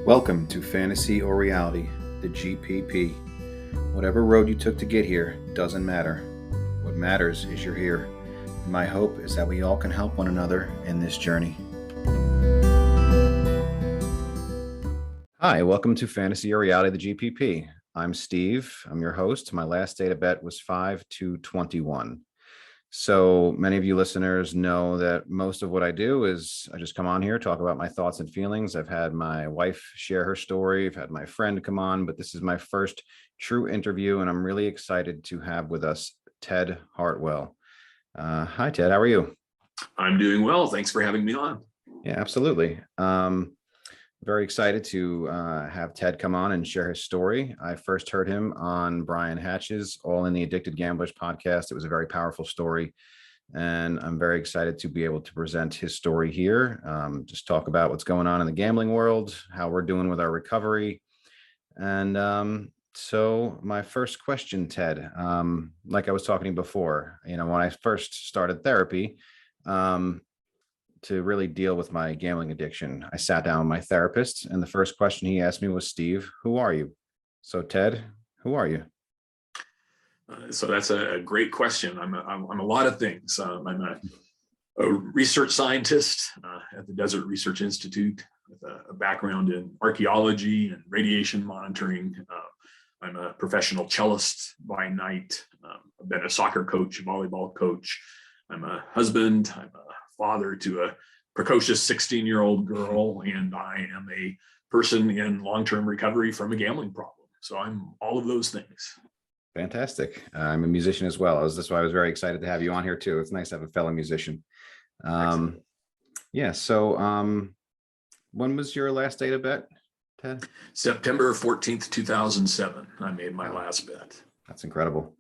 Welcome to Fantasy or Reality, the GPP. Whatever road you took to get here doesn't matter. What matters is you're here. And my hope is that we all can help one another in this journey. Hi, welcome to Fantasy or Reality, the GPP. I'm Steve. I'm your host. My last data bet was 5-21. So many of you listeners know that most of what I do is I just come on here, talk about my thoughts and feelings. I've had my wife share her story. I've had my friend come on, but this is my first true interview, and I'm really excited to have with us Ted Hartwell. Hi, Ted. How are you? I'm doing well. Thanks for having me on. Yeah, absolutely. Very excited to have Ted come on and share his story. I first heard him on Brian Hatch's All in the Addicted Gamblers podcast. It was a very powerful story, and I'm very excited to be able to present his story here. Just talk about what's going on in the gambling world, how we're doing with our recovery. And so my first question, Ted, like I was talking before, when I first started therapy, to really deal with my gambling addiction, I sat down with my therapist, and the first question he asked me was, Steve, who are you? So Ted, who are you? So that's a great question. I'm a lot of things. I'm a research scientist at the Desert Research Institute with a background in archaeology and radiation monitoring. I'm a professional cellist by night. I've been a soccer coach, a volleyball coach. I'm a husband. I'm a father to a precocious 16-year-old girl, and I am a person in long-term recovery from a gambling problem. So I'm all of those things. Fantastic. I'm a musician as well. That's why I was very excited to have you on here too. It's nice to have a fellow musician. Yeah. So when was your last data bet, Ted? September 14th, 2007. I made my last bet. That's incredible.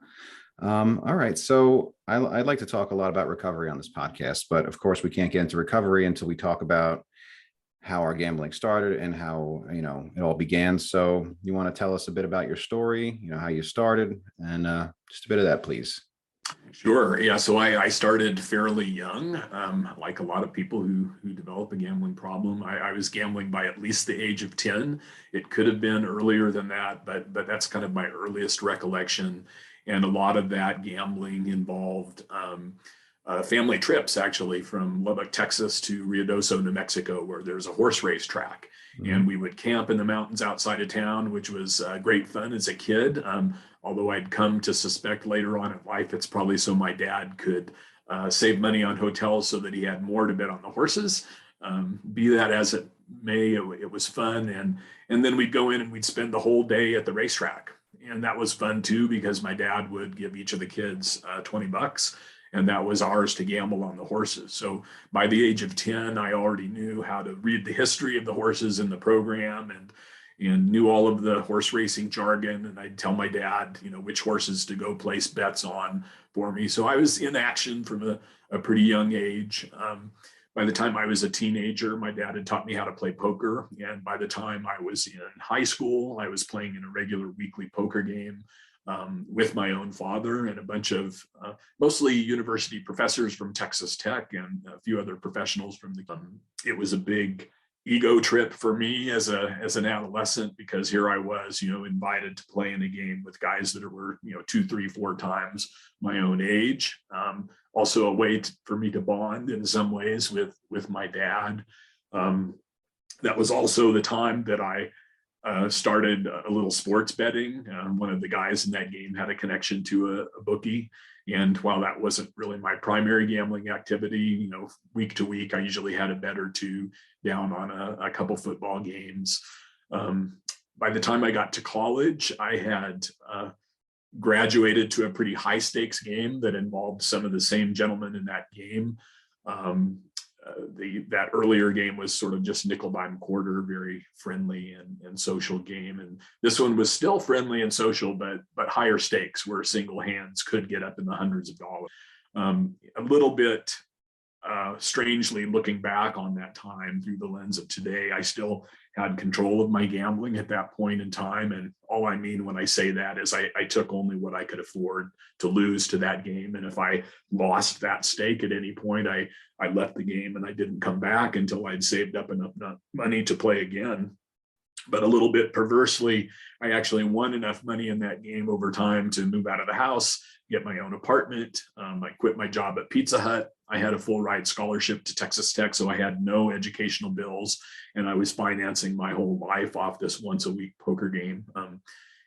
All right. So I'd like to talk a lot about recovery on this podcast, but of course we can't get into recovery until we talk about how our gambling started and how, it all began. So you want to tell us a bit about your story, how you started, and just a bit of that, please. Sure. Yeah. So I started fairly young, like a lot of people who develop a gambling problem. I was gambling by at least the age of 10. It could have been earlier than that, but that's kind of my earliest recollection. And a lot of that gambling involved family trips, actually, from Lubbock, Texas to Ruidoso, New Mexico, where there's a horse race track. Mm-hmm. And we would camp in the mountains outside of town, which was great fun as a kid. Although I'd come to suspect later on in life, it's probably so my dad could save money on hotels so that he had more to bet on the horses. Be that as it may, it was fun. And then we'd go in and we'd spend the whole day at the racetrack. And that was fun too, because my dad would give each of the kids $20, and that was ours to gamble on the horses. So by the age of 10, I already knew how to read the history of the horses in the program and knew all of the horse racing jargon. And I'd tell my dad, which horses to go place bets on for me. So I was in action from a pretty young age. By the time I was a teenager, my dad had taught me how to play poker. And by the time I was in high school, I was playing in a regular weekly poker game with my own father and a bunch of mostly university professors from Texas Tech and a few other professionals from it was a big ego trip for me as an adolescent, because here I was, invited to play in a game with guys that were, 2, 3, 4 times my own age. Also a way for me to bond in some ways with my dad. That was also the time that I started a little sports betting. One of the guys in that game had a connection to a bookie. And while that wasn't really my primary gambling activity, week to week, I usually had a bet or two down on a couple football games. By the time I got to college, I had graduated to a pretty high stakes game that involved some of the same gentlemen in that game. That earlier game was sort of just nickel dime quarter, very friendly and social game. And this one was still friendly and social, but higher stakes, where single hands could get up in the hundreds of dollars. A little bit strangely, looking back on that time through the lens of today, I still had control of my gambling at that point in time. And all I mean when I say that is I took only what I could afford to lose to that game. And if I lost that stake at any point, I left the game and I didn't come back until I'd saved up enough money to play again. But a little bit perversely, I actually won enough money in that game over time to move out of the house, get my own apartment. I quit my job at Pizza Hut. I had a full ride scholarship to Texas Tech, so I had no educational bills, and I was financing my whole life off this once a week poker game.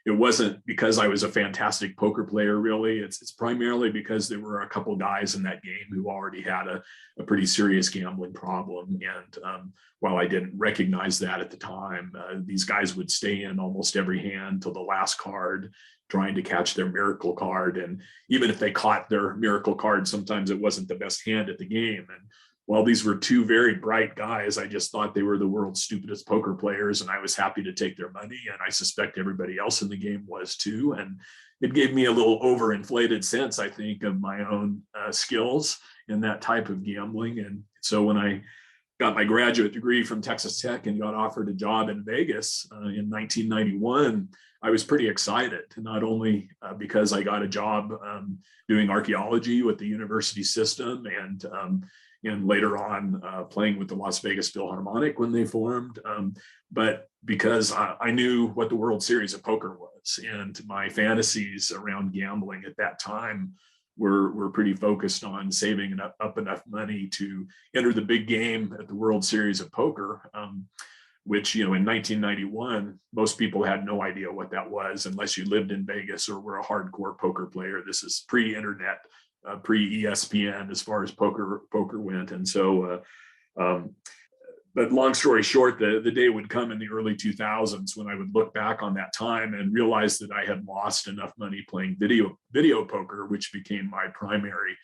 It wasn't because I was a fantastic poker player, really. It's primarily because there were a couple guys in that game who already had a pretty serious gambling problem. And while I didn't recognize that at the time, these guys would stay in almost every hand till the last card, trying to catch their miracle card. And even if they caught their miracle card, sometimes it wasn't the best hand at the game. And while these were two very bright guys, I just thought they were the world's stupidest poker players, and I was happy to take their money. And I suspect everybody else in the game was too. And it gave me a little overinflated sense, I think, of my own skills in that type of gambling. And so when I got my graduate degree from Texas Tech and got offered a job in Vegas in 1991, I was pretty excited, not only because I got a job doing archaeology with the university system and later on playing with the Las Vegas Philharmonic when they formed, but because I knew what the World Series of Poker was, and my fantasies around gambling at that time were pretty focused on saving up enough money to enter the big game at the World Series of Poker, which, in 1991, most people had no idea what that was unless you lived in Vegas or were a hardcore poker player. This is pre-internet, pre-ESPN as far as poker went. And so, but long story short, the day would come in the early 2000s when I would look back on that time and realize that I had lost enough money playing video poker, which became my primary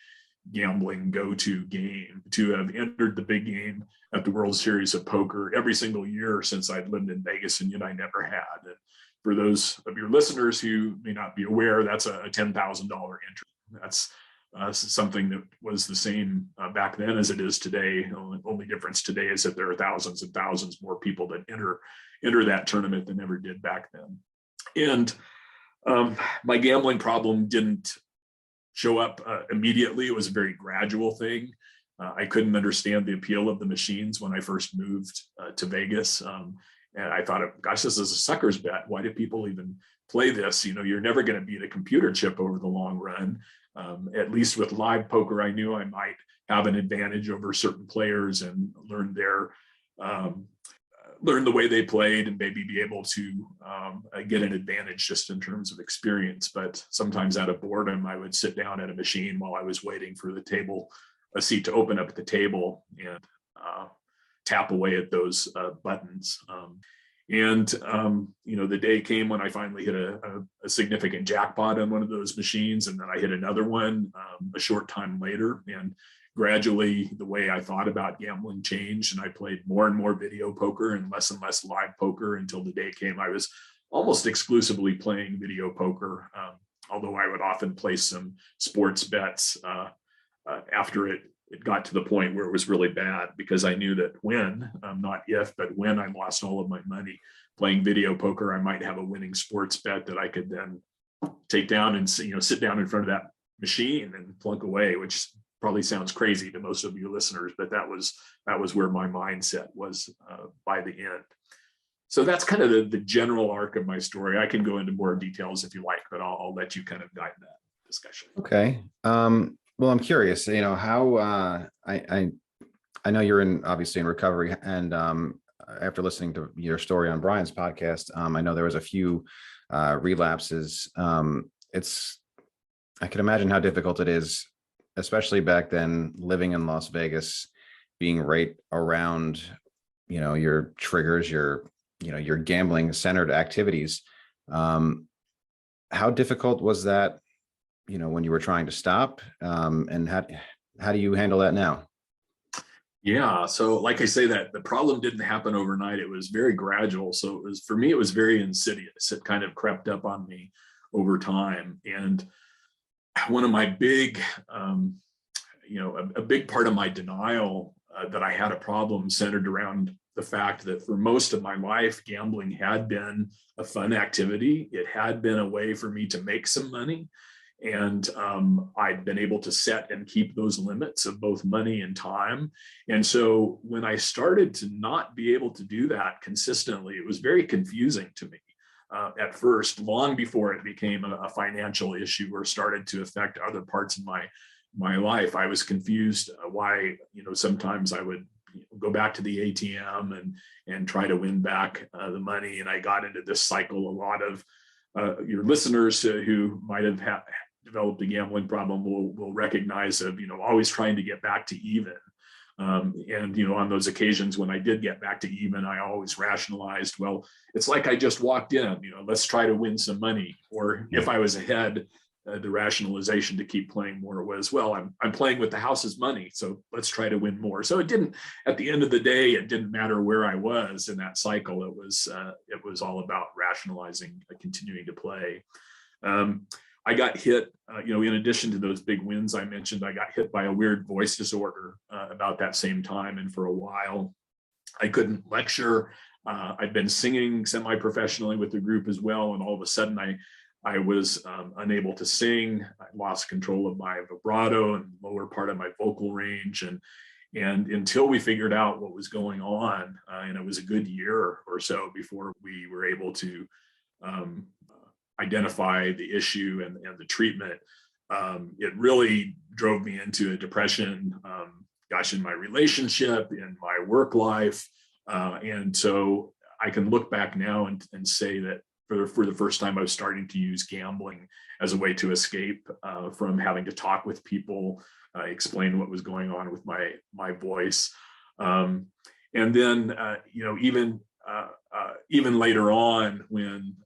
gambling go-to game, to have entered the big game at the World Series of Poker every single year since I'd lived in Vegas, and yet I never had. And for those of your listeners who may not be aware, that's a $10,000 entry. That's something that was the same back then as it is today. Only difference today is that there are thousands and thousands more people that enter that tournament than ever did back then. And my gambling problem didn't show up immediately. It was a very gradual thing. I couldn't understand the appeal of the machines when I first moved to Vegas. And I thought, gosh, this is a sucker's bet. Why do people even play this? You're never going to beat a computer chip over the long run. At least with live poker, I knew I might have an advantage over certain players and learn the way they played and maybe be able to get an advantage just in terms of experience. But sometimes out of boredom, I would sit down at a machine while I was waiting for a seat to open up at the table, and tap away at those buttons. The day came when I finally hit a significant jackpot on one of those machines, and then I hit another one a short time later. And gradually, the way I thought about gambling changed, and I played more and more video poker and less live poker until the day came I was almost exclusively playing video poker, although I would often place some sports bets after it got to the point where it was really bad, because I knew that when, not if, but when I lost all of my money playing video poker, I might have a winning sports bet that I could then take down and sit down in front of that machine and plunk away, which probably sounds crazy to most of you listeners, but that was where my mindset was by the end. So that's kind of the general arc of my story. I can go into more details if you like, but I'll let you kind of guide that discussion. Okay. Well, I'm curious, how I know you're obviously in recovery, and after listening to your story on Brian's podcast, I know there was a few relapses. I can imagine how difficult it is, especially back then, living in Las Vegas, being right around, your triggers, your gambling centered activities. How difficult was that, when you were trying to stop, and how do you handle that now? Yeah. So like I say, that the problem didn't happen overnight. It was very gradual. So for me, it was very insidious. It kind of crept up on me over time. And one of my big, a big part of my denial that I had a problem centered around the fact that for most of my life, gambling had been a fun activity. It had been a way for me to make some money. And I'd been able to set and keep those limits of both money and time. And so when I started to not be able to do that consistently, it was very confusing to me. At first, long before it became a financial issue or started to affect other parts of my life, I was confused why, sometimes I would go back to the ATM and try to win back the money. And I got into this cycle. A lot of your listeners who might have developed a gambling problem will recognize of, always trying to get back to even. And on those occasions when I did get back to even, I always rationalized, well, it's like I just walked in, let's try to win some money. Or if I was ahead, the rationalization to keep playing more was, well, I'm playing with the house's money, so let's try to win more. So it didn't, at the end of the day, it didn't matter where I was in that cycle. It was all about rationalizing, continuing to play. I got hit, in addition to those big wins I mentioned, I got hit by a weird voice disorder about that same time. And for a while, I couldn't lecture. I'd been singing semi-professionally with the group as well. And all of a sudden, I was unable to sing. I lost control of my vibrato and lower part of my vocal range. And until we figured out what was going on, and it was a good year or so before we were able to identify the issue and the treatment, it really drove me into a depression, in my relationship, in my work life. And so I can look back now and say that for the first time, I was starting to use gambling as a way to escape from having to talk with people, explain what was going on with my voice. And then, even later on, when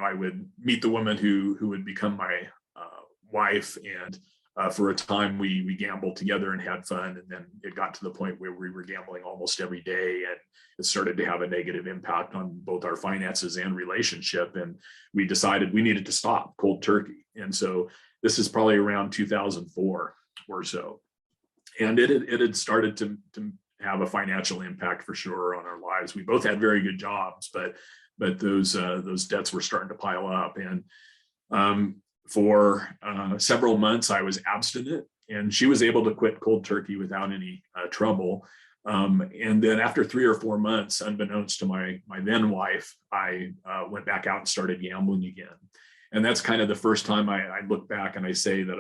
I would meet the woman who would become my wife, and for a time we gambled together and had fun, and then it got to the point where we were gambling almost every day, and it started to have a negative impact on both our finances and relationship, and we decided we needed to stop cold turkey. And so this is probably around 2004 or so, and it had started to have a financial impact for sure on our lives. We both had very good jobs, but those debts were starting to pile up. And for several months, I was abstinent, and she was able to quit cold turkey without any trouble. And then after 3 or 4 months, unbeknownst to my then wife, I went back out and started gambling again. And that's kind of the first time I look back and I say that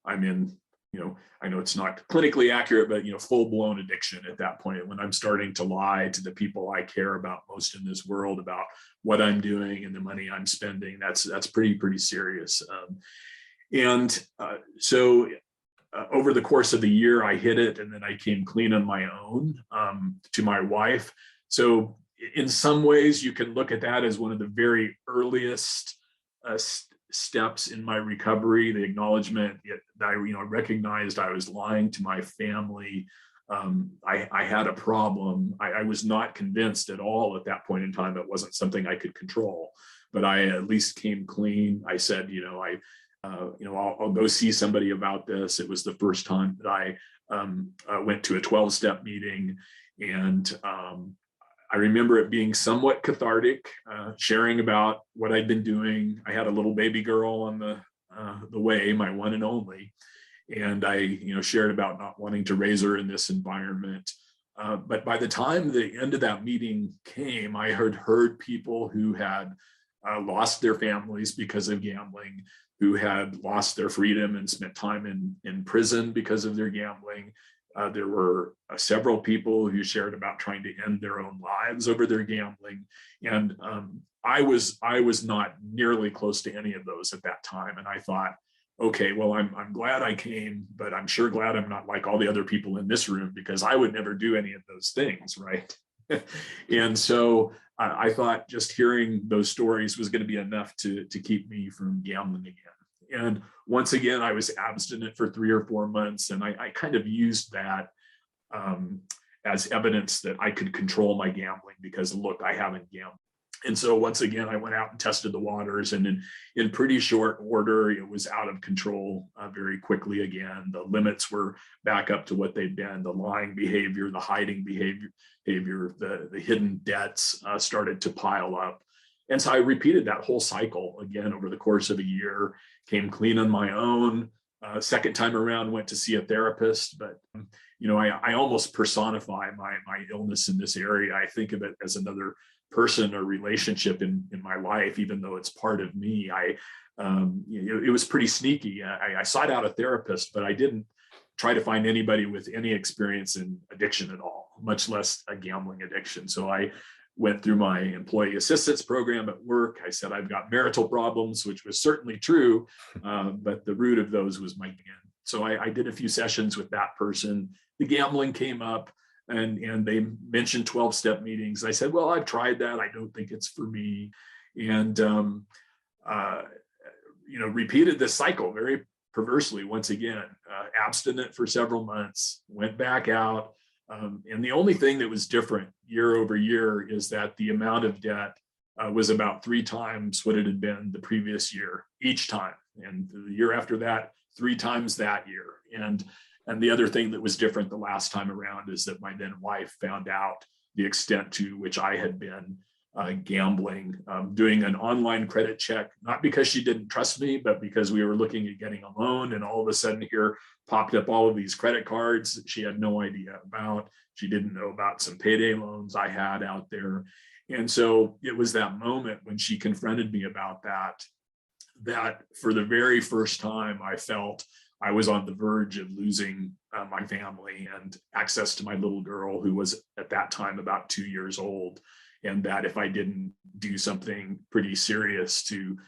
I'm in, I know it's not clinically accurate, but full-blown addiction at that point, when I'm starting to lie to the people I care about most in this world about what I'm doing and the money I'm spending. That's pretty serious. So over the course of the year, I hit it, and then I came clean on my own to my wife. So in some ways, you can look at that as one of the very earliest steps in my recovery, the acknowledgement that I recognized I was lying to my family. I had a problem. I was not convinced at all at that point in time it wasn't something I could control, but I at least came clean. I said, I'll go see somebody about this. It was the first time that I went to a 12-step meeting, and I remember it being somewhat cathartic, sharing about what I'd been doing. I had a little baby girl on the way, my one and only, and I shared about not wanting to raise her in this environment. But by the time the end of that meeting came, I had heard people who had lost their families because of gambling, who had lost their freedom and spent time in prison because of their gambling. There were several people who shared about trying to end their own lives over their gambling. And I was not nearly close to any of those at that time. And I thought, okay, well, I'm glad I came, but I'm sure glad I'm not like all the other people in this room, because I would never do any of those things, right? And so I thought just hearing those stories was going to be enough to keep me from gambling again. And once again, I was abstinent for 3 or 4 months, and I kind of used that as evidence that I could control my gambling, because look, I haven't gambled. And so once again, I went out and tested the waters, and in pretty short order, it was out of control very quickly again. The limits were back up to what they'd been. The lying behavior, the hiding behavior, the hidden debts started to pile up. And so I repeated that whole cycle again over the course of a year, came clean on my own. Second time around, went to see a therapist, but I almost personify my illness in this area. I think of it as another person or relationship in my life, even though it's part of me. It was pretty sneaky. I sought out a therapist, but I didn't try to find anybody with any experience in addiction at all, much less a gambling addiction. So I went through my employee assistance program at work. I said, I've got marital problems, which was certainly true, but the root of those was my gambling. So I did a few sessions with that person. The gambling came up, and they mentioned 12-step meetings. I said, well, I've tried that. I don't think it's for me. And, repeated this cycle very perversely once again, abstinent for several months, went back out. And the only thing that was different year over year is that the amount of debt was about 3 times what it had been the previous year, each time. And the year after that, 3 times that year. And the other thing that was different the last time around is that my then wife found out the extent to which I had been gambling, doing an online credit check, not because she didn't trust me, but because we were looking at getting a loan. And all of a sudden here popped up all of these credit cards that she had no idea about. She didn't know about some payday loans I had out there. And so it was that moment when she confronted me about that for the very first time, I felt I was on the verge of losing my family and access to my little girl, who was at that time about 2 years old. And that if I didn't do something pretty serious to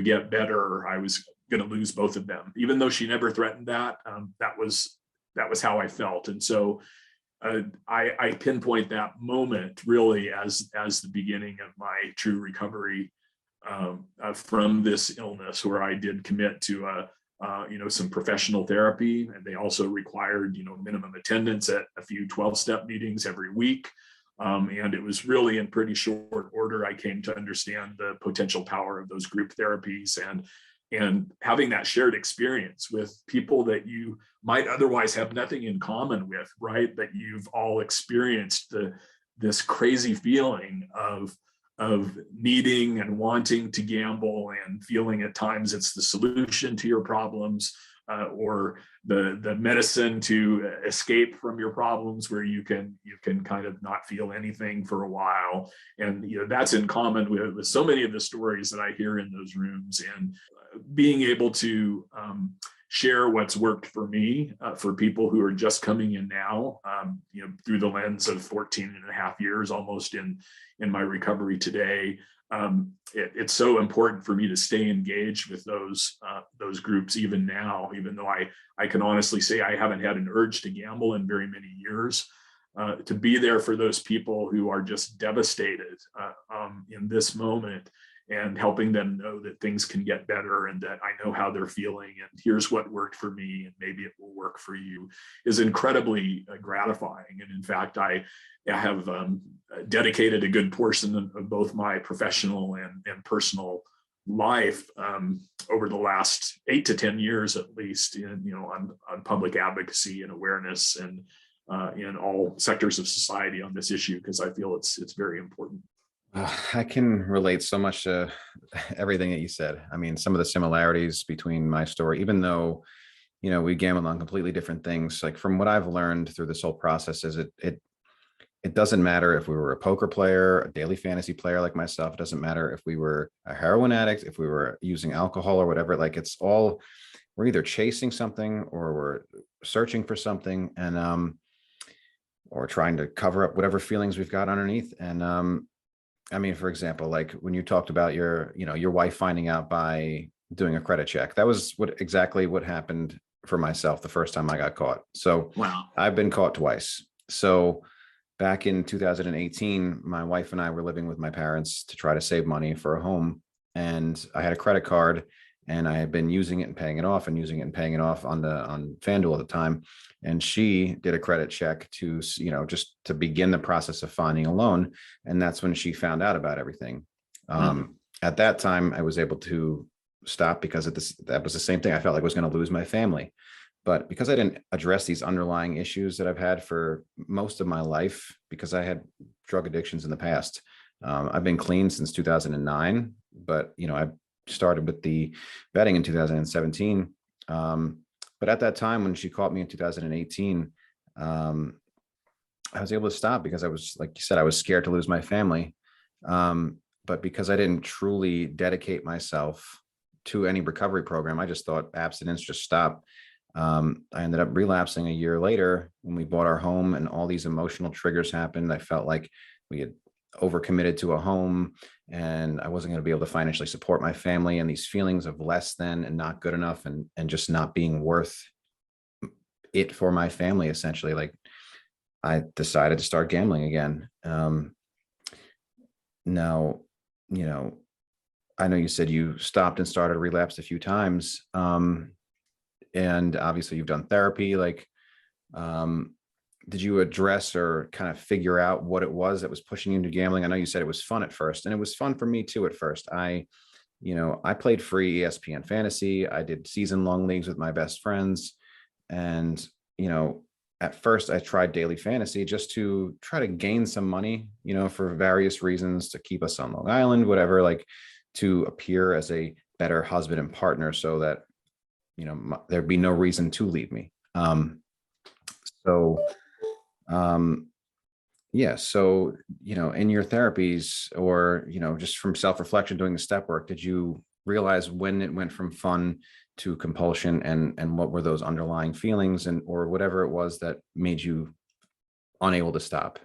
get better, I was going to lose both of them. Even though she never threatened that, that was how I felt. And so I pinpoint that moment really as the beginning of my true recovery from this illness, where I did commit to some professional therapy, and they also required minimum attendance at a few 12-step meetings every week. And it was really in pretty short order I came to understand the potential power of those group therapies, and having that shared experience with people that you might otherwise have nothing in common with, right? That you've all experienced this crazy feeling of needing and wanting to gamble, and feeling at times it's the solution to your problems, or the medicine to escape from your problems, where you can kind of not feel anything for a while. And that's in common with so many of the stories that I hear in those rooms. And being able to share what's worked for me, for people who are just coming in now, through the lens of 14 and a half years almost in my recovery today. It's so important for me to stay engaged with those groups even now, even though I can honestly say I haven't had an urge to gamble in very many years. To be there for those people who are just devastated in this moment, and helping them know that things can get better, and that I know how they're feeling, and here's what worked for me, and maybe it will work for you, is incredibly gratifying. And in fact, I have dedicated a good portion of both my professional and personal life over the last 8 to 10 years, at least, on public advocacy and awareness, and in all sectors of society on this issue, because I feel it's very important. I can relate so much to everything that you said. I mean, some of the similarities between my story, even though, we gambled on completely different things. Like, from what I've learned through this whole process, is it doesn't matter if we were a poker player, a daily fantasy player like myself. It doesn't matter if we were a heroin addict, if we were using alcohol or whatever. Like, it's all, we're either chasing something, or we're searching for something, and or trying to cover up whatever feelings we've got underneath. And I mean, for example, like when you talked about your wife finding out by doing a credit check, that was exactly what happened for myself the first time I got caught. So Wow. I've been caught twice. So back in 2018, my wife and I were living with my parents to try to save money for a home. And I had a credit card, and I had been using it and paying it off, and using it and paying it off on FanDuel at the time. And she did a credit check to, just to begin the process of finding a loan. And that's when she found out about everything. At that time, I was able to stop, because that was the same thing. I felt like I was going to lose my family. But because I didn't address these underlying issues that I've had for most of my life, because I had drug addictions in the past, I've been clean since 2009, but I started with the betting in 2017. But at that time, when she caught me in 2018, I was able to stop because I was, like you said, I was scared to lose my family. But because I didn't truly dedicate myself to any recovery program, I just thought abstinence just stop. I ended up relapsing a year later when we bought our home and all these emotional triggers happened. I felt like we had overcommitted to a home and I wasn't going to be able to financially support my family, and these feelings of less than and not good enough and just not being worth it for my family, essentially. Like, I decided to start gambling again. Now, you know, I know you said you stopped and started relapsed a few times. And obviously you've done therapy. Like, did you address or kind of figure out what it was that was pushing you into gambling? I know you said it was fun at first, and it was fun for me too at first. I played free ESPN fantasy. I did season long leagues with my best friends. And, at first I tried daily fantasy just to try to gain some money, for various reasons, to keep us on Long Island, whatever, like to appear as a better husband and partner so that, there'd be no reason to leave me. So, um, yeah. So, in your therapies or, just from self-reflection, doing the step work, did you realize when it went from fun to compulsion, and what were those underlying feelings and, or whatever it was that made you unable to stop?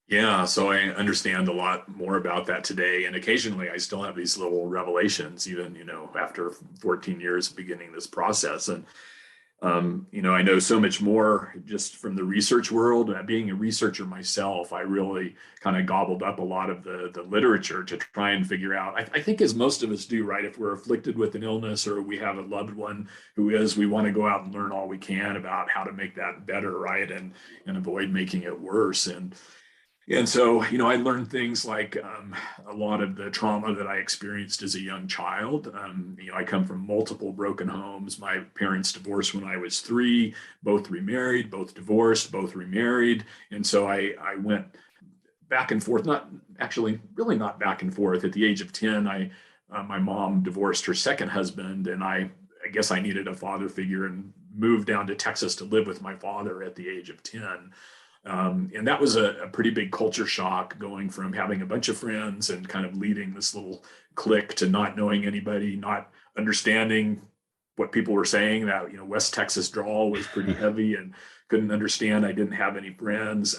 Yeah, so I understand a lot more about that today. And occasionally I still have these little revelations, even, after 14 years of beginning this process. And I know so much more just from the research world. Being a researcher myself, I really kind of gobbled up a lot of the literature to try and figure out. I think, as most of us do, right? If we're afflicted with an illness or we have a loved one who is, we want to go out and learn all we can about how to make that better, right? And avoid making it worse. And so, I learned things like a lot of the trauma that I experienced as a young child. I come from multiple broken homes. My parents divorced when I was 3, both remarried, both divorced, both remarried. And so I went back and forth, not actually, really not back and forth. At the age of 10, my mom divorced her second husband, and I guess I needed a father figure and moved down to Texas to live with my father at the age of 10. And that was a pretty big culture shock, going from having a bunch of friends and kind of leading this little clique to not knowing anybody, not understanding what people were saying. That, West Texas drawl was pretty heavy and couldn't understand. I didn't have any friends.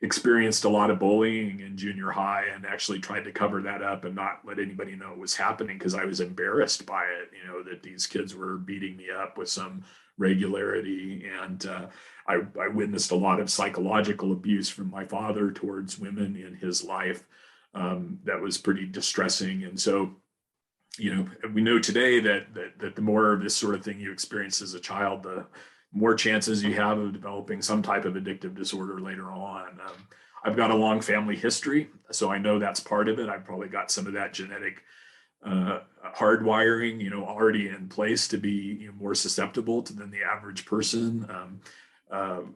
Experienced a lot of bullying in junior high and actually tried to cover that up and not let anybody know it was happening because I was embarrassed by it, that these kids were beating me up with some regularity. And I witnessed a lot of psychological abuse from my father towards women in his life. That was pretty distressing. And so, we know today that the more of this sort of thing you experience as a child, the more chances you have of developing some type of addictive disorder later on. I've got a long family history, so I know that's part of it. I've probably got some of that genetic hardwiring, already in place to be more susceptible than the average person.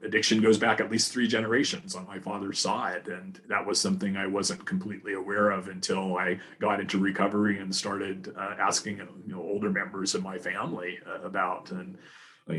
Addiction goes back at least 3 generations on my father's side, and that was something I wasn't completely aware of until I got into recovery and started asking older members of my family about. And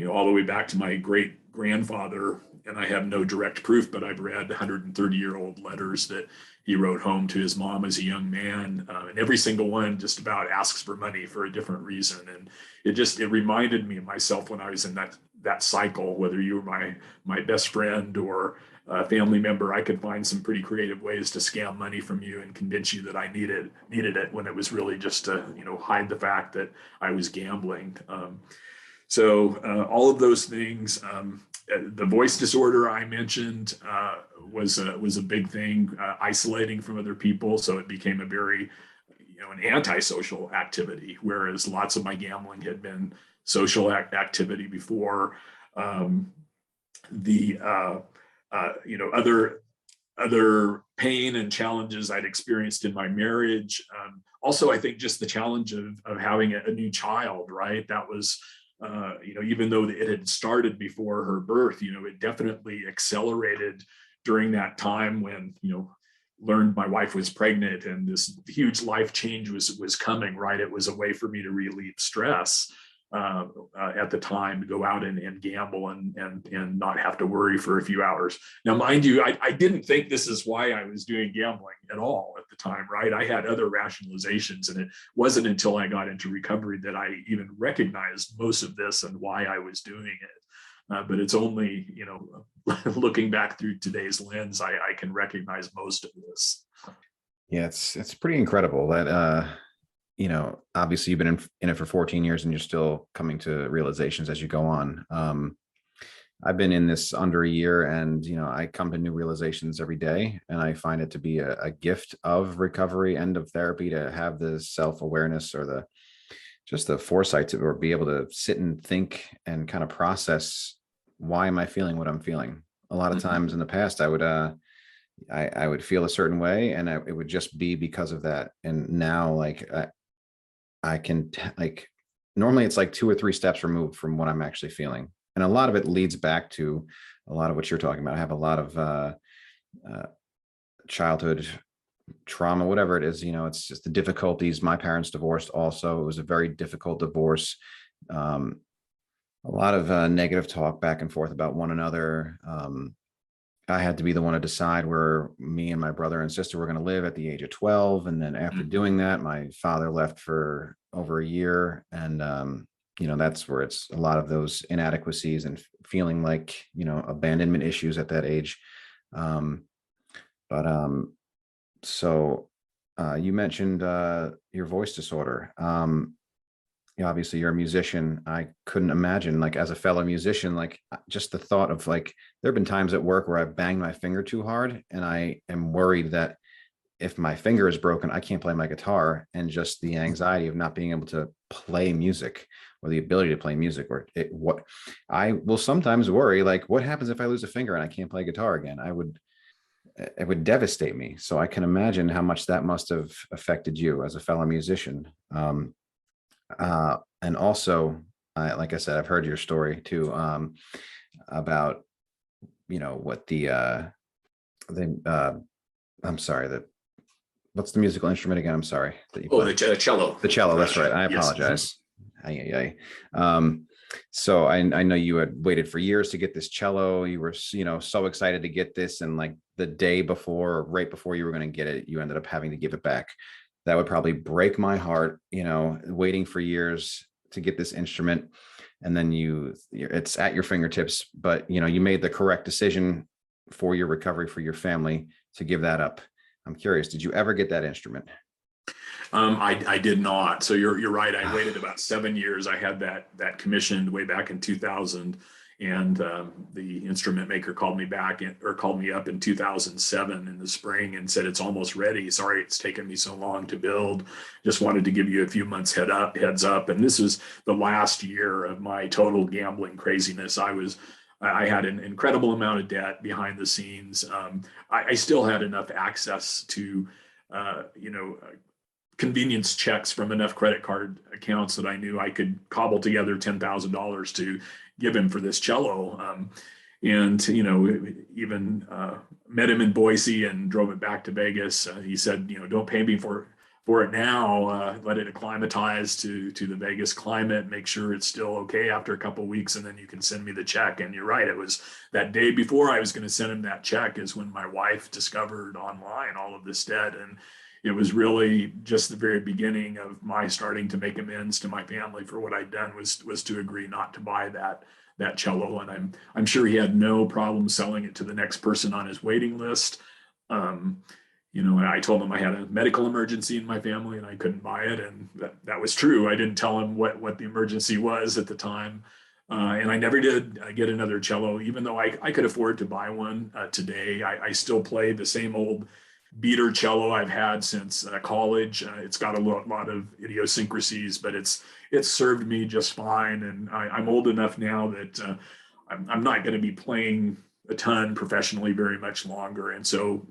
all the way back to my great grandfather, and I have no direct proof, but I've read 130-year-old letters that he wrote home to his mom as a young man, and every single one just about asks for money for a different reason. And it reminded me of myself when I was in that cycle. Whether you were my best friend or a family member, I could find some pretty creative ways to scam money from you and convince you that I needed it, when it was really just to hide the fact that I was gambling. So all of those things. The voice disorder I mentioned was a big thing, isolating from other people. So it became a very, an antisocial activity, whereas lots of my gambling had been social activity before. The other pain and challenges I'd experienced in my marriage. Also, I think just the challenge of having a new child, right? That was, even though it had started before her birth, it definitely accelerated during that time when, learned my wife was pregnant and this huge life change was coming, right? It was a way for me to relieve stress at the time, to go out and gamble and not have to worry for a few hours. Now, mind you, I didn't think this is why I was doing gambling at all at the time, right? I had other rationalizations, and it wasn't until I got into recovery that I even recognized most of this and why I was doing it. But it's only, looking back through today's lens, I can recognize most of this. Yeah, it's pretty incredible that obviously you've been in it for 14 years and you're still coming to realizations as you go on. I've been in this under a year, and I come to new realizations every day, and I find it to be a gift of recovery and of therapy to have the self-awareness or just the foresight to or be able to sit and think and kind of process, why am I feeling what I'm feeling? A lot of times in the past, I would feel a certain way, and it would just be because of that. And now, like, I can normally it's like 2 or 3 steps removed from what I'm actually feeling. And a lot of it leads back to a lot of what you're talking about. I have a lot of childhood trauma, whatever it is, it's just the difficulties. My parents divorced also. It was a very difficult divorce. A lot of negative talk back and forth about one another. I had to be the one to decide where me and my brother and sister were going to live at the age of 12. And then after doing that, my father left for over a year. And, that's where it's a lot of those inadequacies and feeling like, abandonment issues at that age. So you mentioned your voice disorder. Obviously you're a musician. I couldn't imagine, like, as a fellow musician, like, just the thought of, like, there have been times at work where I've banged my finger too hard, and I am worried that if my finger is broken, I can't play my guitar, and just the anxiety of not being able to play music, or the ability to play music, or what I will sometimes worry, like, what happens if I lose a finger and I can't play guitar again? It would devastate me. So I can imagine how much that must have affected you as a fellow musician. And also, like I said, I've heard your story too, about, what I'm sorry, what's the musical instrument again? I'm sorry that you play. The cello. The cello. That's right. I Yes. apologize. So I know you had waited for years to get this cello. You were, so excited to get this. And like the day before, or right before you were going to get it, you ended up having to give it back. That would probably break my heart, waiting for years to get this instrument. And then it's at your fingertips, but you made the correct decision for your recovery, for your family, to give that up. I'm curious, did you ever get that instrument? I did not. So you're right. I waited about 7 years. I had that commissioned way back in 2000, and the instrument maker called me up in 2007 in the spring and said, it's almost ready. Sorry, it's taken me so long to build. Just wanted to give you a few months heads up. And this is the last year of my total gambling craziness. I had an incredible amount of debt behind the scenes. I still had enough access to, convenience checks from enough credit card accounts that I knew I could cobble together $10,000 to give him for this cello. And, even met him in Boise and drove it back to Vegas. He said, don't pay me for it now. Let it acclimatize to the Vegas climate, make sure it's still okay after a couple of weeks, and then you can send me the check. And you're right. It was that day before I was going to send him that check is when my wife discovered online all of this debt. And it was really just the very beginning of my starting to make amends to my family for what I'd done, was to agree not to buy that cello. And I'm sure he had no problem selling it to the next person on his waiting list. I told him I had a medical emergency in my family and I couldn't buy it. And that was true. I didn't tell him what the emergency was at the time. And I never did get another cello, even though I could afford to buy one today. I still play the same old beater cello I've had since college. It's got a lot of idiosyncrasies, but it's served me just fine. And I'm old enough now that I'm not going to be playing a ton professionally very much longer. And so,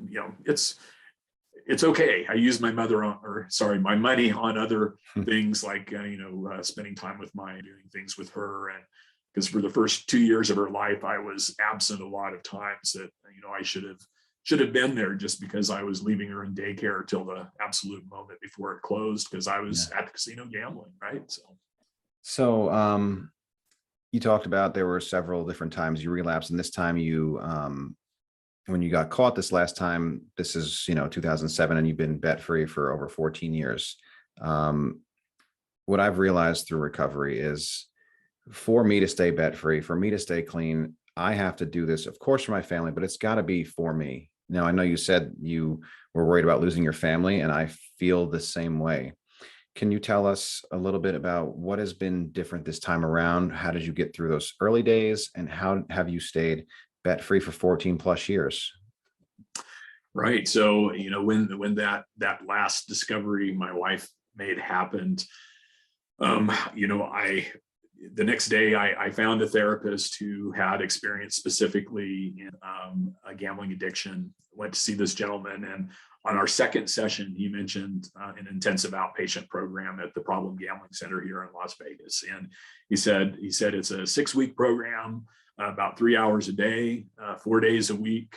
it's okay. I use my money on other things, like, spending time with doing things with her. And because for the first 2 years of her life, I was absent a lot of times that, I should have should have been there just because I was leaving her in daycare till the absolute moment before it closed because I was at the casino gambling, right? So you talked about there were several different times you relapsed, and this time you when you got caught this last time, this is 2007, and you've been bet free for over 14 years. Um, what I've realized through recovery is, for me to stay bet free, for me to stay clean, I have to do this, of course, for my family, but it's got to be for me. Now, I know you said you were worried about losing your family, and I feel the same way. Can you tell us a little bit about what has been different this time around? How did you get through those early days, and how have you stayed bet free for 14 plus years? Right. So, when that last discovery my wife made happened, the next day I found a therapist who had experience specifically in a gambling addiction. Went to see this gentleman, and on our second session, he mentioned an intensive outpatient program at the Problem Gambling Center here in Las Vegas. And he said it's a 6-week program, about 3 hours a day, 4 days a week.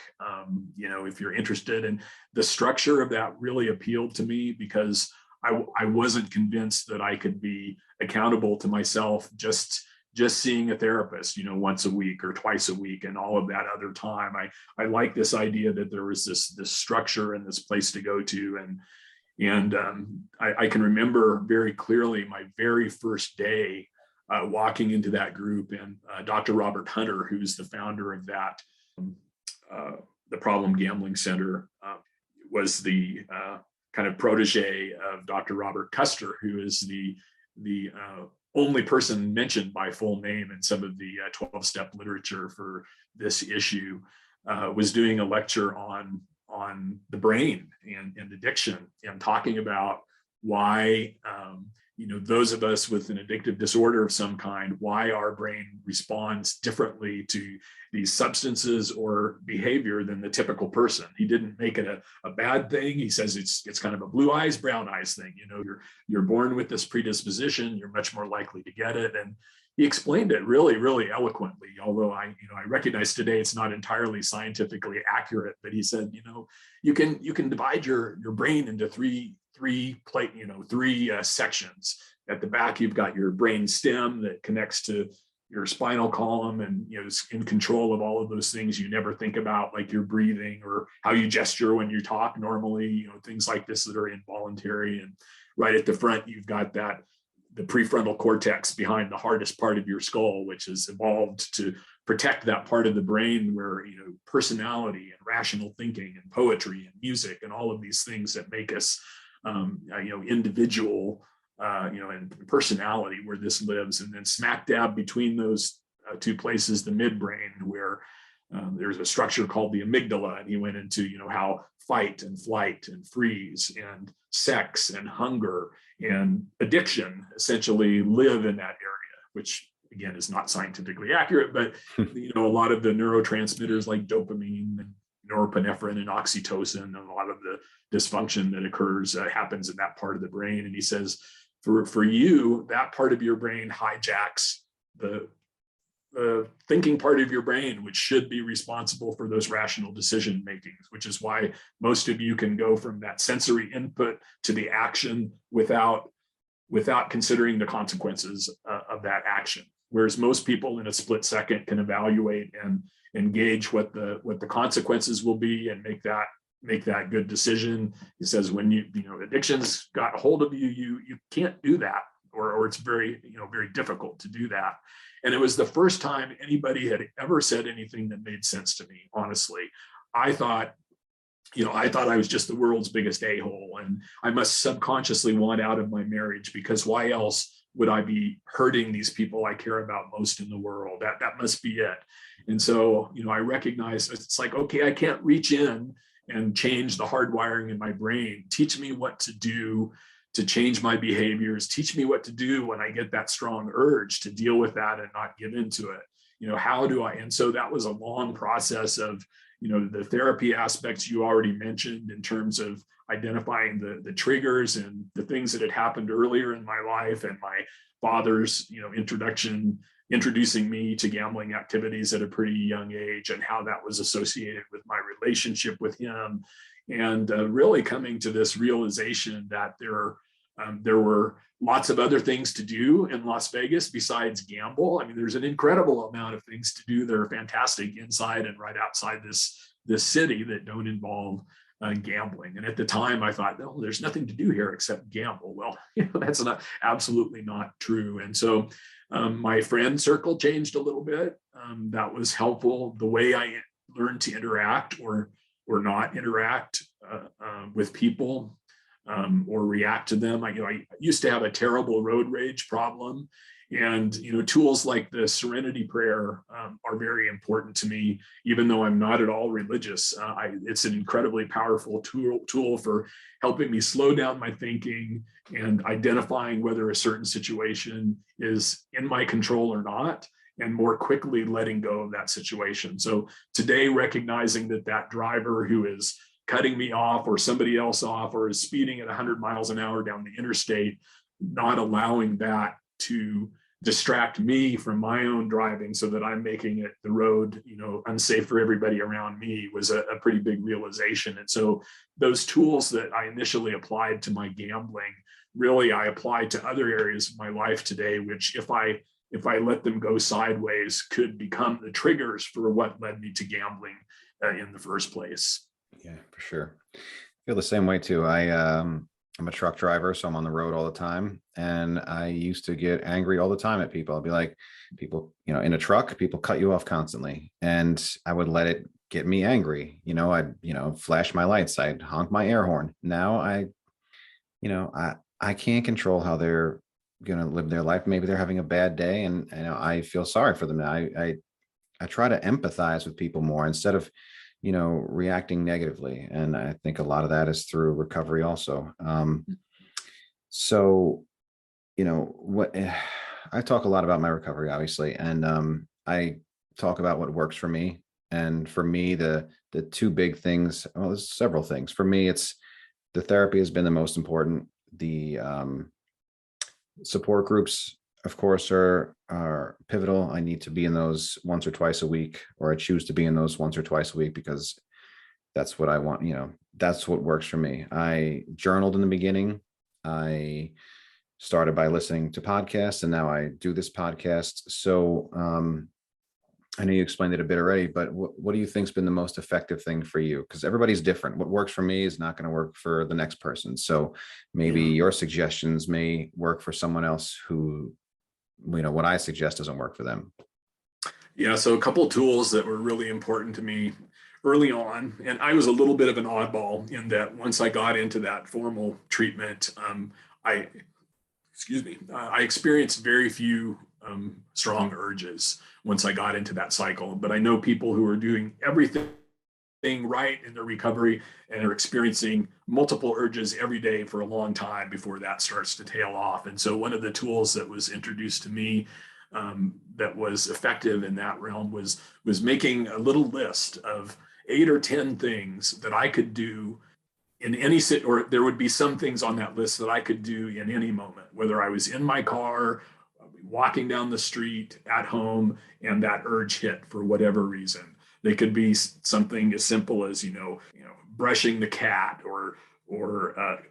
If you're interested, and the structure of that really appealed to me because I wasn't convinced that I could be accountable to myself just seeing a therapist, once a week or twice a week, and all of that other time. I like this idea that there was this structure and this place to go to, and I can remember very clearly my very first day walking into that group, and Dr. Robert Hunter, who's the founder of that, the Problem Gambling Center, was the kind of protege of Dr. Robert Custer, who is the only person mentioned by full name in some of the 12-step literature for this issue, was doing a lecture on the brain and addiction, and talking about why those of us with an addictive disorder of some kind, why our brain responds differently to these substances or behavior than the typical person. He didn't make it a bad thing. He says it's kind of a blue eyes, brown eyes thing. You're born with this predisposition. You're much more likely to get it. And he explained it really, really eloquently. Although I recognize today it's not entirely scientifically accurate. But he said, you can divide your brain into three sections. At the back, you've got your brain stem that connects to your spinal column, and is in control of all of those things you never think about, like your breathing or how you gesture when you talk normally, things like this that are involuntary. And right at the front, you've got the prefrontal cortex behind the hardest part of your skull, which has evolved to protect that part of the brain where personality and rational thinking and poetry and music and all of these things that make us individual, and personality, where this lives. And then smack dab between those two places, the midbrain, where there's a structure called the amygdala. And he went into, how fight and flight and freeze and sex and hunger and addiction essentially live in that area, which again is not scientifically accurate, but a lot of the neurotransmitters like dopamine and norepinephrine and oxytocin, and a lot of the dysfunction that occurs happens in that part of the brain. And he says, for you, that part of your brain hijacks the thinking part of your brain, which should be responsible for those rational decision makings, which is why most of you can go from that sensory input to the action without considering the consequences of that action. Whereas most people in a split second can evaluate and engage what the consequences will be and make that good decision. He says when addictions got a hold of you, you can't do that, or it's very very difficult to do that. And it was the first time anybody had ever said anything that made sense to me. Honestly, I thought I was just the world's biggest a-hole, and I must subconsciously want out of my marriage, because why else would I be hurting these people I care about most in the world? That must be it. And so, I recognize it's like, okay, I can't reach in and change the hardwiring in my brain. Teach me what to do to change my behaviors. Teach me what to do when I get that strong urge to deal with that and not give into it. How do I? And so that was a long process of, the therapy aspects you already mentioned in terms of identifying the triggers and the things that had happened earlier in my life, and my father's, introducing me to gambling activities at a pretty young age, and how that was associated with my relationship with him. And really coming to this realization that there were lots of other things to do in Las Vegas besides gamble. I mean, there's an incredible amount of things to do that are fantastic inside and right outside this city that don't involve gambling. And at the time, I thought, no, there's nothing to do here except gamble. Well, that's absolutely not true. And so my friend circle changed a little bit. That was helpful. The way I learned to interact or not interact with people, or react to them. I used to have a terrible road rage problem, and tools like the Serenity Prayer are very important to me, even though I'm not at all religious. It's an incredibly powerful tool for helping me slow down my thinking and identifying whether a certain situation is in my control or not, and more quickly letting go of that situation. So today, recognizing that driver who is cutting me off, or somebody else off, or is speeding at 100 miles an hour down the interstate, not allowing that to distract me from my own driving so that I'm making it the road, unsafe for everybody around me, was a pretty big realization. And so those tools that I initially applied to my gambling, really I applied to other areas of my life today, which if I let them go sideways, could become the triggers for what led me to gambling in the first place. Yeah, for sure. I feel the same way too. I'm a truck driver, so I'm on the road all the time. And I used to get angry all the time at people. I'd be like, people, in a truck, people cut you off constantly. And I would let it get me angry. I'd, flash my lights, I'd honk my air horn. Now I can't control how they're going to live their life. Maybe they're having a bad day, and I feel sorry for them. I try to empathize with people more instead of reacting negatively. And I think a lot of that is through recovery also. So, what I talk a lot about my recovery, obviously, and I talk about what works for me. And for me, the two big things, well, there's several things. For me, it's the therapy has been the most important. The support groups, of course, are pivotal. I need to be in those once or twice a week, or I choose to be in those once or twice a week because that's what I want. That's what works for me. I journaled in the beginning. I started by listening to podcasts, and now I do this podcast. So I know you explained it a bit already, but what do you think's been the most effective thing for you? Because everybody's different. What works for me is not going to work for the next person. So maybe your suggestions may work for someone else who, what I suggest doesn't work for them. Yeah, so a couple of tools that were really important to me early on, and I was a little bit of an oddball in that once I got into that formal treatment, I experienced very few strong urges once I got into that cycle. But I know people who are doing everything right in their recovery and are experiencing multiple urges every day for a long time before that starts to tail off. And so one of the tools that was introduced to me that was effective in that realm was making a little list of 8 or 10 things that I could do in any sit, or there would be some things on that list that I could do in any moment, whether I was in my car, walking down the street, at home, and that urge hit for whatever reason. They could be something as simple as brushing the cat, or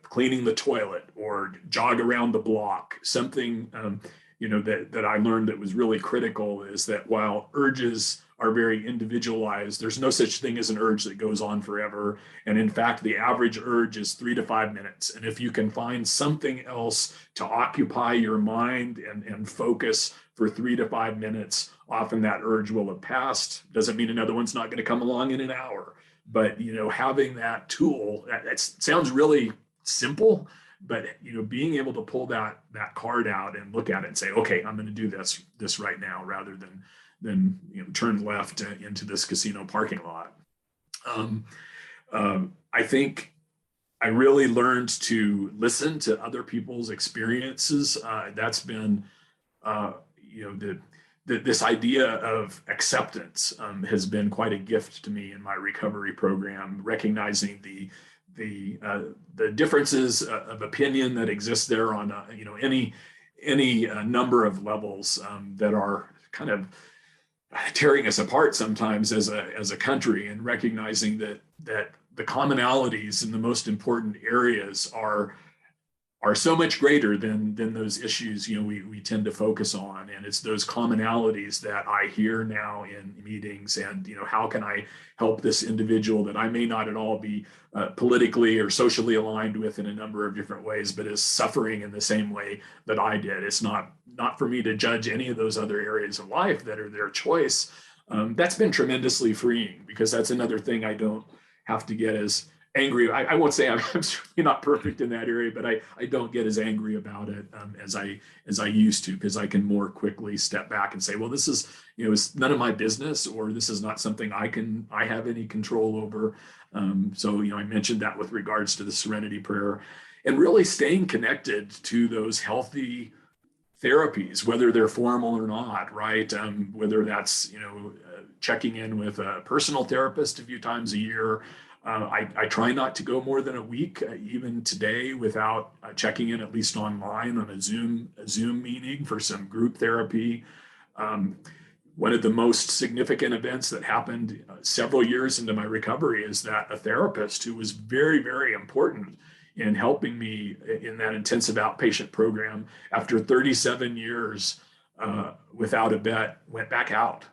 cleaning the toilet, or jog around the block. Something that I learned that was really critical is that while urges are very individualized, there's no such thing as an urge that goes on forever. And in fact, the average urge is 3 to 5 minutes. And if you can find something else to occupy your mind and focus for 3 to 5 minutes, often that urge will have passed. Doesn't mean another one's not going to come along in an hour. But having that tool, that sounds really simple, but being able to pull that card out and look at it and say, okay, I'm going to do this right now, rather than turn left into this casino parking lot. I think I really learned to listen to other people's experiences. That's been this idea of acceptance has been quite a gift to me in my recovery program, recognizing the differences of opinion that exist there on any number of levels that are kind of tearing us apart sometimes as a country, and recognizing that the commonalities in the most important areas are so much greater than those issues we tend to focus on. And it's those commonalities that I hear now in meetings, and how can I help this individual that I may not at all be politically or socially aligned with in a number of different ways, but is suffering in the same way that I did. It's not for me to judge any of those other areas of life that are their choice. That's been tremendously freeing, because that's another thing I don't have to get as angry. I won't say I'm certainly not perfect in that area, but I don't get as angry about it as I used to, because I can more quickly step back and say, well, this is it's none of my business, or this is not something I have any control over. So I mentioned that with regards to the Serenity Prayer, and really staying connected to those healthy therapies, whether they're formal or not, right? Whether that's checking in with a personal therapist a few times a year. I try not to go more than a week, even today, without checking in, at least online, on a Zoom meeting for some group therapy. One of the most significant events that happened several years into my recovery is that a therapist who was very, very important in helping me in that intensive outpatient program, after 37 years without a vet, went back out.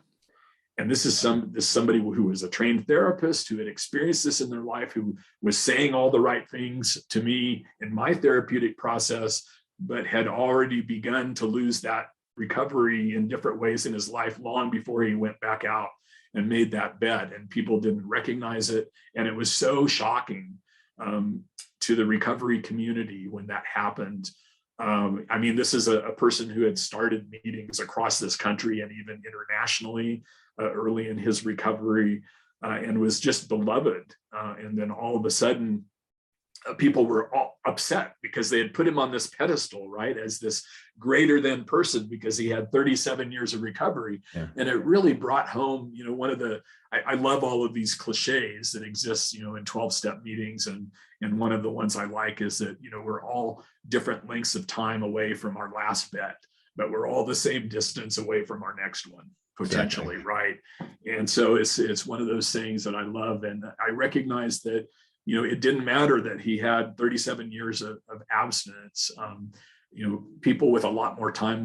And this is somebody who was a trained therapist, who had experienced this in their life, who was saying all the right things to me in my therapeutic process, but had already begun to lose that recovery in different ways in his life long before he went back out and made that bet. And people didn't recognize it. And it was so shocking to the recovery community when that happened. I mean, this is a person who had started meetings across this country and even internationally early in his recovery, and was just beloved. And then all of a sudden, people were all upset because they had put him on this pedestal, right, as this greater than person, because he had 37 years of recovery. Yeah. And it really brought home, one of the, I love all of these cliches that exist, in 12-step meetings. And one of the ones I like is that, we're all different lengths of time away from our last bet, but we're all the same distance away from our next one, potentially. Exactly. Right. And so it's one of those things that I love. And I recognize that, it didn't matter that he had 37 years of abstinence. People with a lot more time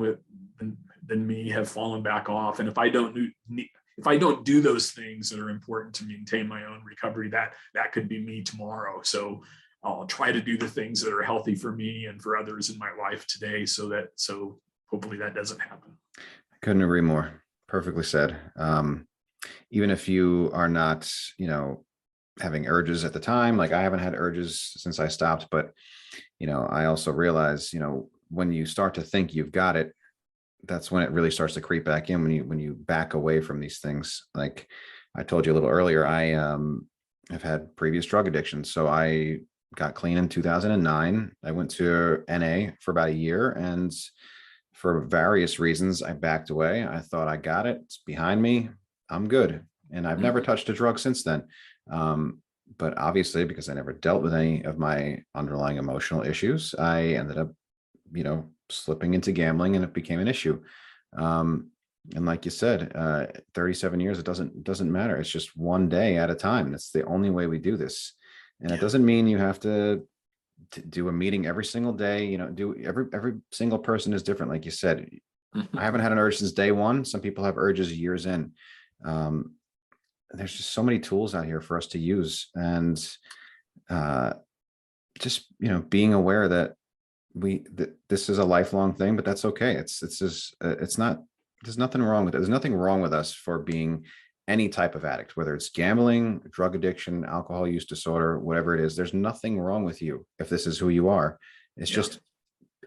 than me have fallen back off. And if I don't do those things that are important to maintain my own recovery, that could be me tomorrow. So I'll try to do the things that are healthy for me and for others in my life today, so hopefully that doesn't happen. I couldn't agree more. Perfectly said. Even if you are not, having urges at the time, like I haven't had urges since I stopped, but, I also realize, when you start to think you've got it, that's when it really starts to creep back in, when you back away from these things. Like I told you a little earlier, I have had previous drug addictions. So I got clean in 2009. I went to NA for about a year, and for various reasons, I backed away. I thought I got it. It's behind me. I'm good. And I've never touched a drug since then. But obviously, because I never dealt with any of my underlying emotional issues, I ended up, slipping into gambling, and it became an issue. And like you said, 37 years, it doesn't matter. It's just one day at a time. That's the only way we do this. And it doesn't mean you have to do a meeting every single day. Every single person is different. Like you said, I haven't had an urge since day one. Some people have urges years in. There's just so many tools out here for us to use, and just being aware that this is a lifelong thing, but that's okay. It's not. There's nothing wrong with it. There's nothing wrong with us for being any type of addict, whether it's gambling, drug addiction, alcohol use disorder, whatever it is. There's nothing wrong with you if this is who you are. It's just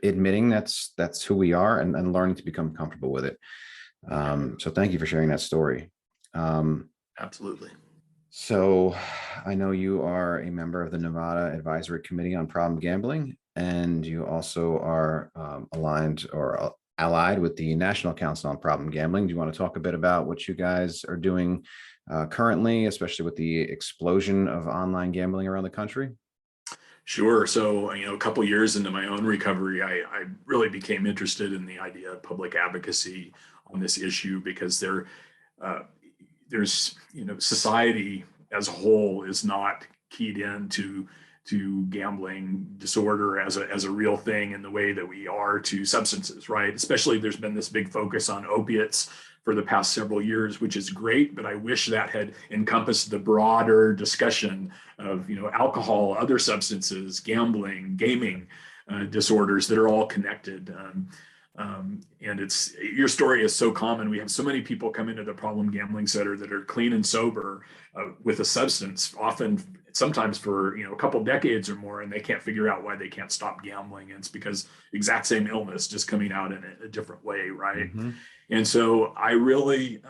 admitting that's who we are, and learning to become comfortable with it. So thank you for sharing that story. Absolutely. So I know you are a member of the Nevada Advisory Committee on Problem Gambling, and you also are aligned or allied with the National Council on Problem Gambling. Do you want to talk a bit about what you guys are doing currently, especially with the explosion of online gambling around the country? Sure. So, a couple years into my own recovery, I really became interested in the idea of public advocacy on this issue because uh, there's, society as a whole is not keyed to gambling disorder as a real thing in the way that we are to substances, right? Especially there's been this big focus on opiates for the past several years, which is great, but I wish that had encompassed the broader discussion of, alcohol, other substances, gambling, gaming disorders that are all connected. And it's your story is so common. We have so many people come into the problem gambling center that are clean and sober with a substance, often sometimes for a couple decades or more, and they can't figure out why they can't stop gambling. And it's because exact same illness just coming out in a different way, right? Mm-hmm. And so I really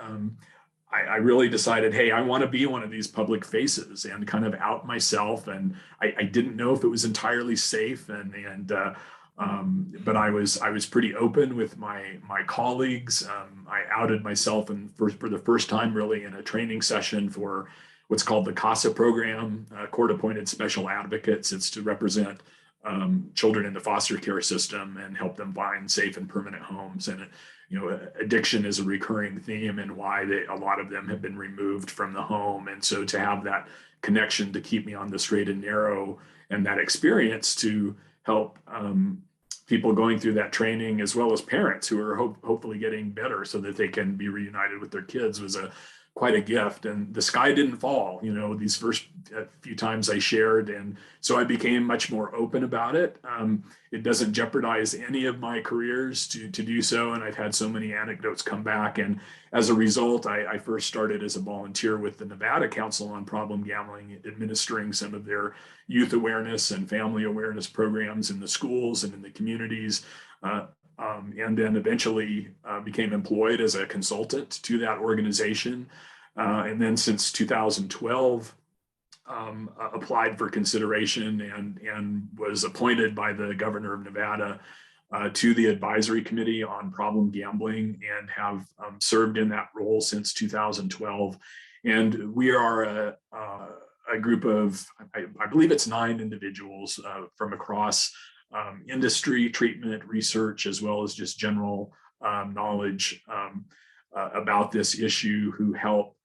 decided, hey, I want to be one of these public faces and kind of out myself. And I didn't know if it was entirely safe, but I was pretty open with my colleagues. I outed myself and for the first time really in a training session for what's called the CASA program, Court Appointed Special Advocates. It's to represent children in the foster care system and help them find safe and permanent homes. And addiction is a recurring theme and why a lot of them have been removed from the home. And so to have that connection to keep me on the straight and narrow and that experience to help people going through that training, as well as parents who are hopefully getting better so that they can be reunited with their kids, was quite a gift. And the sky didn't fall, these first few times I shared. And so I became much more open about it. It doesn't jeopardize any of my careers to do so. And I've had so many anecdotes come back. And as a result, I first started as a volunteer with the Nevada Council on Problem Gambling, administering some of their youth awareness and family awareness programs in the schools and in the communities. And then eventually became employed as a consultant to that organization. And then since 2012, applied for consideration and was appointed by the governor of Nevada to the advisory committee on problem gambling and have served in that role since 2012. And we are a group of, I believe it's 9 individuals from across industry, treatment, research, as well as just general knowledge about this issue, who help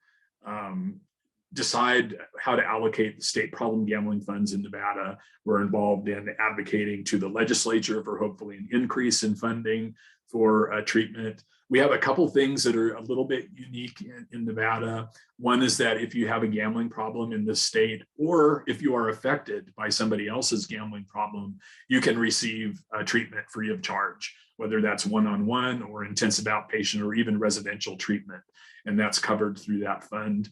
decide how to allocate the state problem gambling funds in Nevada. We're involved in advocating to the legislature for hopefully an increase in funding for treatment. We have a couple things that are a little bit unique in Nevada. One is that if you have a gambling problem in this state, or if you are affected by somebody else's gambling problem, you can receive treatment free of charge, whether that's one-on-one or intensive outpatient or even residential treatment. And that's covered through that fund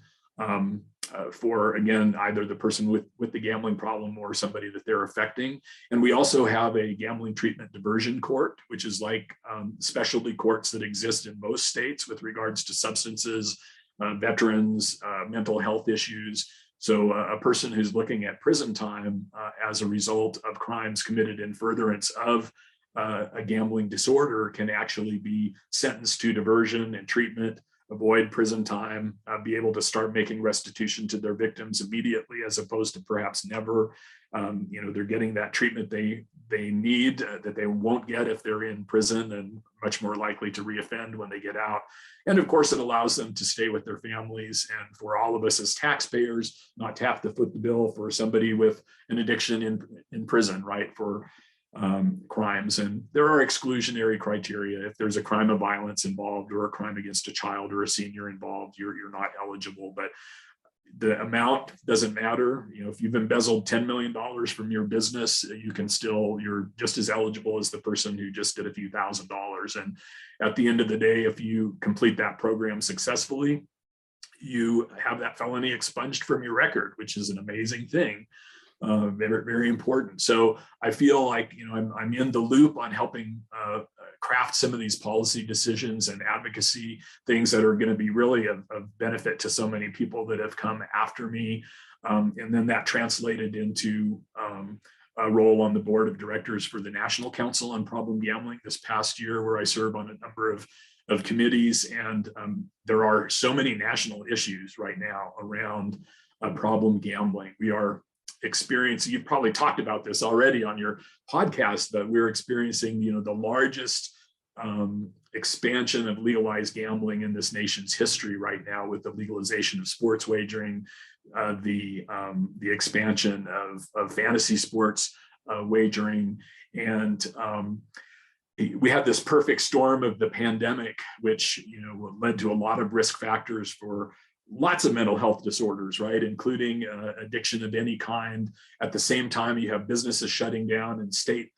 for, again, either the person with the gambling problem or somebody that they're affecting. And we also have a gambling treatment diversion court, which is like specialty courts that exist in most states with regards to substances, veterans, mental health issues. So a person who's looking at prison time as a result of crimes committed in furtherance of a gambling disorder can actually be sentenced to diversion and treatment, avoid prison time, be able to start making restitution to their victims immediately, as opposed to perhaps never. They're getting that treatment they need that they won't get if they're in prison, and much more likely to reoffend when they get out. And of course, it allows them to stay with their families. And for all of us as taxpayers, not to have to foot the bill for somebody with an addiction in prison, right, for crimes. And there are exclusionary criteria. If there's a crime of violence involved or a crime against a child or a senior involved, you're not eligible. But the amount doesn't matter. If you've embezzled $10 million from your business, you're just as eligible as the person who just did a few $1,000s. And at the end of the day, if you complete that program successfully, you have that felony expunged from your record, which is an amazing thing. Very, very important. So I feel like, I'm in the loop on helping craft some of these policy decisions and advocacy things that are going to be really of benefit to so many people that have come after me. And then that translated into role on the board of directors for the National Council on Problem Gambling this past year, where I serve on a number of committees. And there are so many national issues right now around problem gambling. We are experiencing, you've probably talked about this already on your podcast, but we're experiencing, the largest expansion of legalized gambling in this nation's history right now, with the legalization of sports wagering, the expansion of fantasy sports wagering, and we had this perfect storm of the pandemic, which led to a lot of risk factors for lots of mental health disorders, right, including addiction of any kind. At the same time, you have businesses shutting down, and state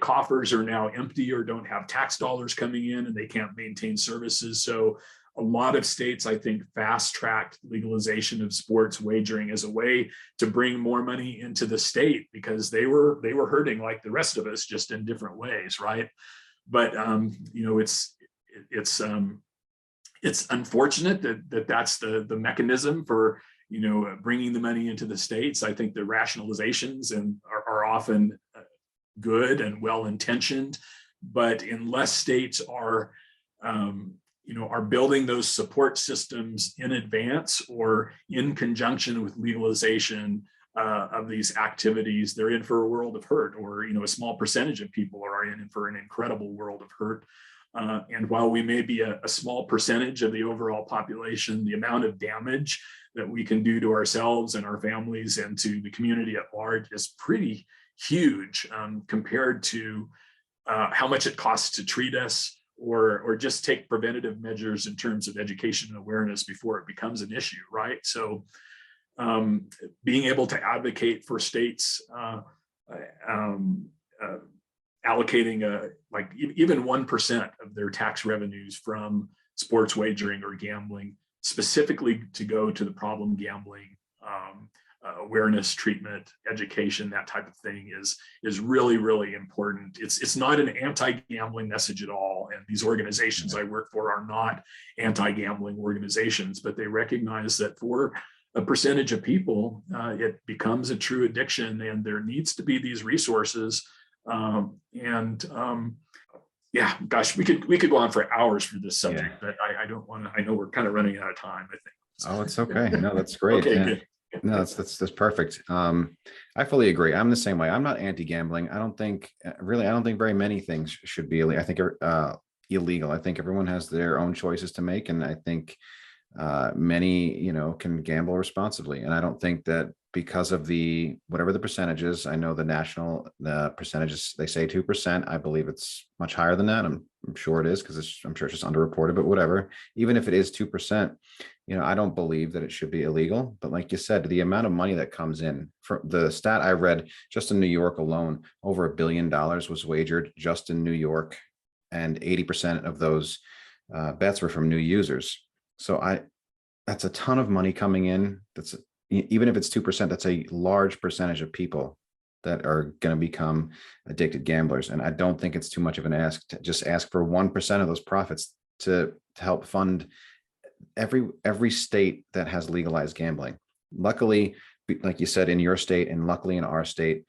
coffers are now empty or don't have tax dollars coming in, and they can't maintain services. So a lot of states, I think, fast-tracked legalization of sports wagering as a way to bring more money into the state, because they were hurting like the rest of us, just in different ways, right? But it's unfortunate that that's the mechanism for bringing the money into the states. I think the rationalizations are often good and well intentioned, but unless states are building those support systems in advance or in conjunction with legalization of these activities, they're in for a world of hurt, or a small percentage of people are in for an incredible world of hurt. And while we may be a small percentage of the overall population, the amount of damage that we can do to ourselves and our families and to the community at large is pretty huge, compared to how much it costs to treat us, or just take preventative measures in terms of education and awareness before it becomes an issue, right? So being able to advocate for states allocating like even 1% of their tax revenues from sports wagering or gambling specifically to go to the problem gambling awareness, treatment, education, that type of thing is really, really important. It's not an anti-gambling message at all. And these organizations I work for are not anti-gambling organizations, but they recognize that for a percentage of people, it becomes a true addiction, and there needs to be these resources. Yeah, gosh, we could go on for hours for this subject, but I don't want to. I know we're kind of running out of time, I think. Oh, it's okay. No, that's great. Okay, Yeah. good. No, that's perfect. I fully agree. I'm the same way. I'm not anti-gambling. I don't think very many things should be illegal. I think illegal. I think everyone has their own choices to make, and I think many can gamble responsibly. And I don't think that because of whatever the percentages, I know the percentages, they say 2%. I believe it's much higher than that. I'm sure it is, because I'm sure it's just underreported, but whatever. Even if it is 2%, I don't believe that it should be illegal. But like you said, the amount of money that comes in, from the stat I read, just in New York alone, over $1 billion was wagered just in New York, and 80% of those bets were from new users. So that's a ton of money coming in. Even if it's 2%, that's a large percentage of people that are going to become addicted gamblers. And I don't think it's too much of an ask to just ask for 1% of those profits to help fund every state that has legalized gambling. Luckily, like you said, in your state, and luckily in our state,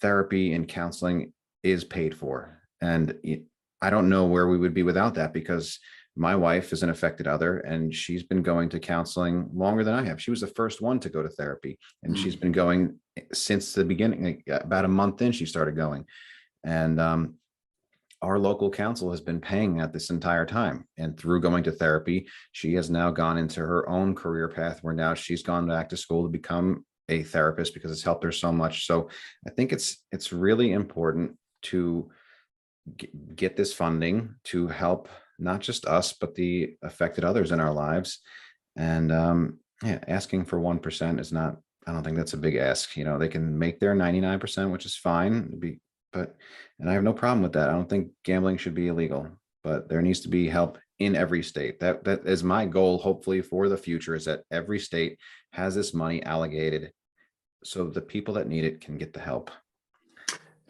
therapy and counseling is paid for. And I don't know where we would be without that, because my wife is an affected other, and she's been going to counseling longer than I have. She was the first one to go to therapy, and she's been going since the beginning. Like about a month in, she started going. And our local council has been paying that this entire time. And through going to therapy, she has now gone into her own career path, where now she's gone back to school to become a therapist, because it's helped her so much. So I think it's really important to get this funding to help not just us, but the affected others in our lives. And asking for 1% is not, I don't think that's a big ask. They can make their 99%, which is fine. And I have no problem with that. I don't think gambling should be illegal, but there needs to be help in every state. That is my goal, hopefully, for the future, is that every state has this money allocated so the people that need it can get the help.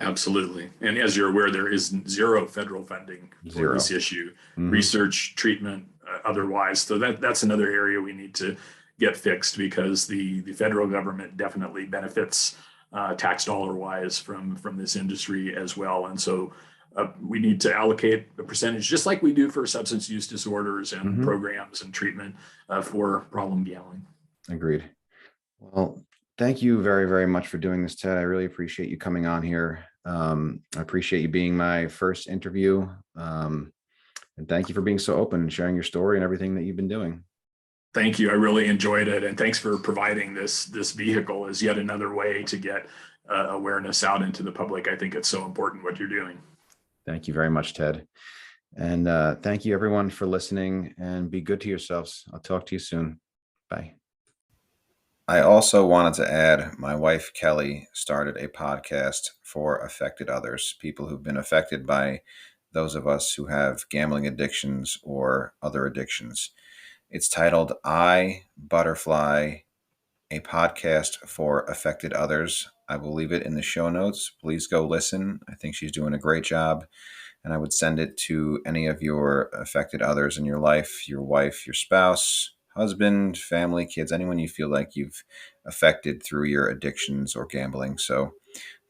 Absolutely. And as you're aware, there is zero federal funding for this issue, research, treatment, otherwise. So that's another area we need to get fixed, because the federal government definitely benefits tax dollar wise from this industry as well. And so we need to allocate a percentage, just like we do for substance use disorders and programs and treatment for problem gambling. Agreed. Well, thank you very, very much for doing this, Ted. I really appreciate you coming on here. I appreciate you being my first interview. And thank you for being so open and sharing your story and everything that you've been doing. Thank you. I really enjoyed it. And thanks for providing this vehicle as yet another way to get awareness out into the public. I think it's so important what you're doing. Thank you very much, Ted. And thank you everyone for listening, and be good to yourselves. I'll talk to you soon. Bye. I also wanted to add, my wife, Kelly, started a podcast for affected others, people who've been affected by those of us who have gambling addictions or other addictions. It's titled I, Butterfly, a podcast for affected others. I will leave it in the show notes. Please go listen. I think she's doing a great job. And I would send it to any of your affected others in your life, your wife, your spouse, husband, family, kids, anyone you feel like you've affected through your addictions or gambling. So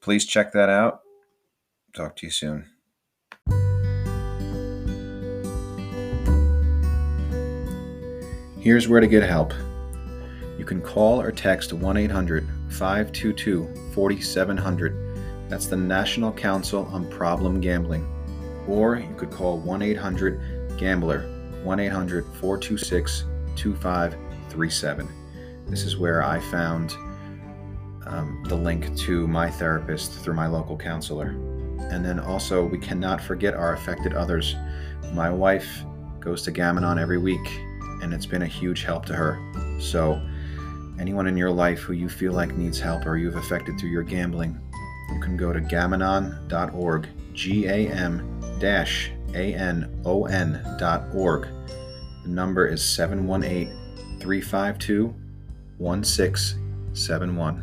please check that out. Talk to you soon. Here's where to get help. You can call or text 1-800-522-4700. That's the National Council on Problem Gambling. Or you could call 1-800-GAMBLER, 1-800-426-2537. This is where I found the link to my therapist through my local counselor. And then also, we cannot forget our affected others. My wife goes to Gam-Anon every week, and it's been a huge help to her. So anyone in your life who you feel like needs help or you've affected through your gambling, you can go to gamanon.org, GAM-ANON.org. The number is 718-352-1671.